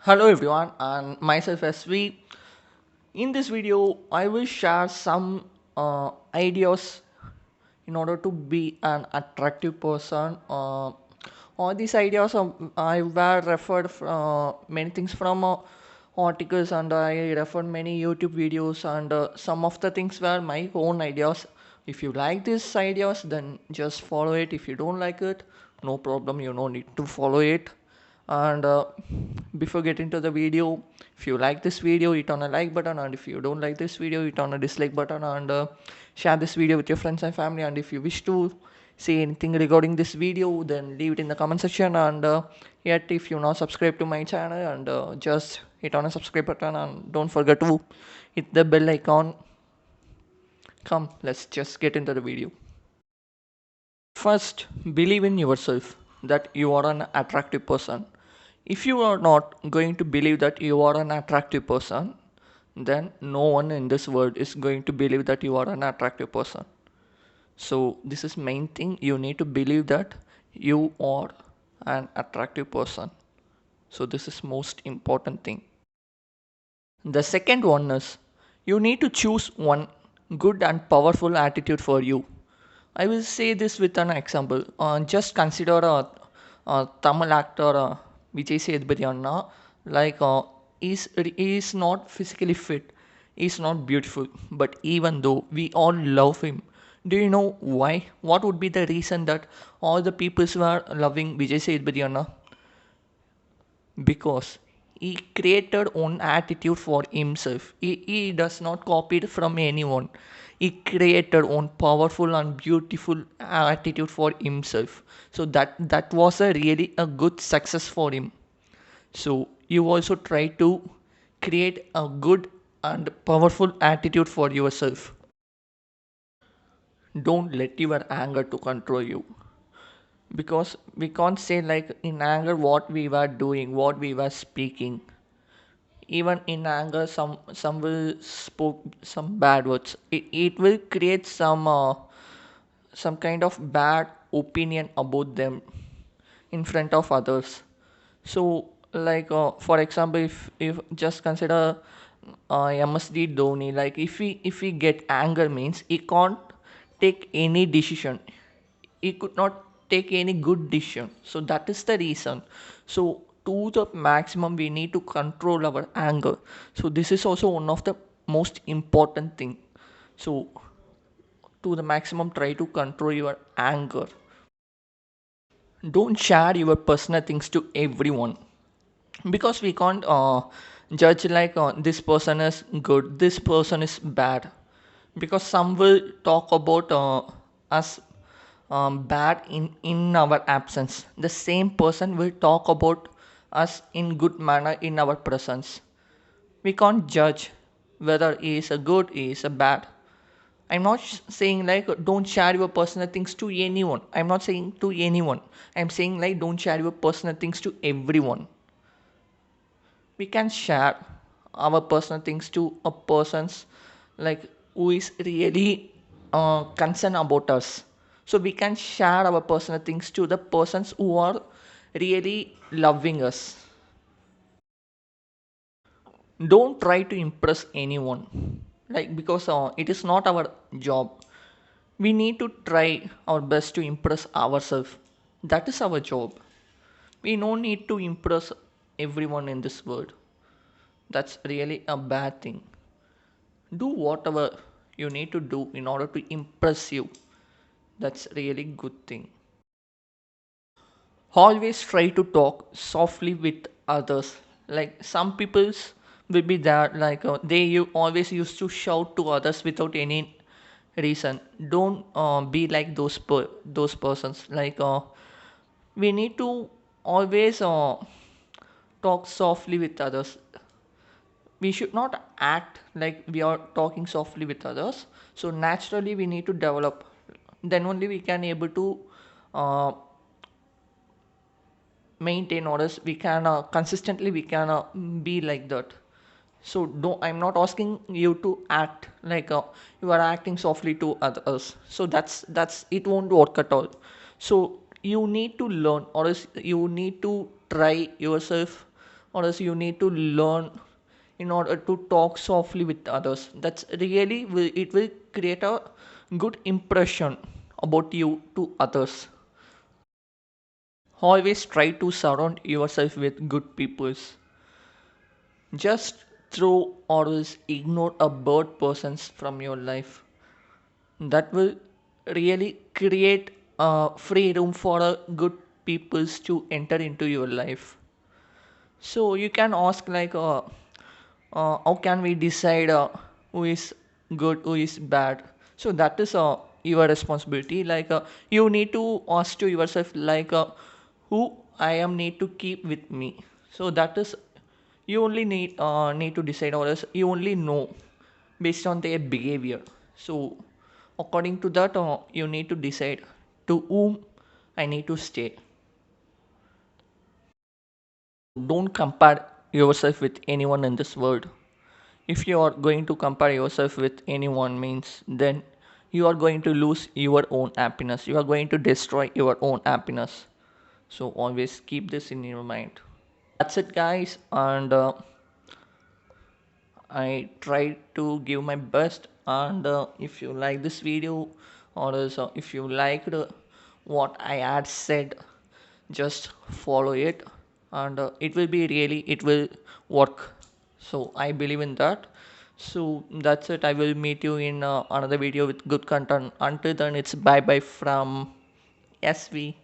Hello everyone, and myself SV. In this video, I will share some ideas in order to be an attractive person. All these ideas I were referred many things from articles, and I referred many YouTube videos, and some of the things were my own ideas. If you like these ideas, then just follow it. If you don't like it, no problem. You don't need to follow it. And before getting to the video, if you like this video, hit on a like button, and if you don't like this video, hit on a dislike button, and share this video with your friends and family. And if you wish to say anything regarding this video, then leave it in the comment section. And yet, if you not subscribe to my channel, and just hit on a subscribe button, and don't forget to hit the bell icon. Come, let's just get into the video. First, believe in yourself that you are an attractive person. If you are not going to believe that you are an attractive person, then no one in this world is going to believe that you are an attractive person. So this is main thing. You need to believe that you are an attractive person. So this is most important thing. The second one is you need to choose one good and powerful attitude for you. I will say this with an example. Just consider a Tamil actor Vijay Sethupathi Anna. Like he is not physically fit, he is not beautiful, but even though we all love him, do you know why? What would be the reason that all the people were loving Vijay Sethupathi Anna? Because he created own attitude for himself. He does not copy it from anyone. He created own powerful and beautiful attitude for himself. So that was a really a good success for him. So you also try to create a good and powerful attitude for yourself. Don't let your anger to control you, because we can't say like in anger what we were doing, what we were speaking. Even in anger, some will spoke some bad words. It will create some kind of bad opinion about them in front of others. So like for example, if just consider MSD Dhoni, like if he get anger means he can't take any decision. He could not take any good decision. So that is the reason. So to the maximum we need to control our anger. So this is also one of the most important thing. So to the maximum try to control your anger. Don't share your personal things to everyone, because we can't judge like this person is good, this person is bad, because some will talk about us bad in our absence. The same person will talk about us in good manner in our presence. We can't judge whether he is a good, he is a bad. I'm not saying like don't share your personal things to anyone. I'm not saying to anyone. I'm saying like don't share your personal things to everyone. We can share our personal things to a person's like who is really concerned about us. So we can share our personal things to the persons who are really loving us. Don't try to impress anyone, like because it is not our job. We need to try our best to impress ourselves. That is our job. We don't need to impress everyone in this world. That's really a bad thing. Do whatever you need to do in order to impress you. That's really good thing. Always try to talk softly with others. Like some people's will be there, like they you always used to shout to others without any reason. Don't be like those persons. Like we need to always talk softly with others. We should not act like we are talking softly with others. So naturally we need to develop, then only we can able to uh, maintain orders. We can consistently we can be like that. So don't, I'm not asking you to act like you are acting softly to others. So that's it won't work at all. So you need to learn, or else you need to try yourself or else you need to learn in order to talk softly with others. That's really it will create a good impression about you to others. Always try to surround yourself with good peoples. Just throw or else ignore a bad persons from your life. That will really create a free room for a good peoples to enter into your life. So you can ask like, how can we decide who is good, who is bad? So that is your responsibility. Like you need to ask to yourself like, who I am need to keep with me. So that is you only need to decide, or else you only know based on their behavior. So according to that, you need to decide to whom I need to stay. Don't compare yourself with anyone in this world. If you are going to compare yourself with anyone means then you are going to lose your own happiness. You are going to destroy your own happiness. So always keep this in your mind. That's it guys, and I try to give my best, and if you like this video, or else if you liked what I had said, just follow it, and it will be really, it will work. So I believe in that. So that's it. I will meet you in another video with good content. Until then, it's bye bye from SV.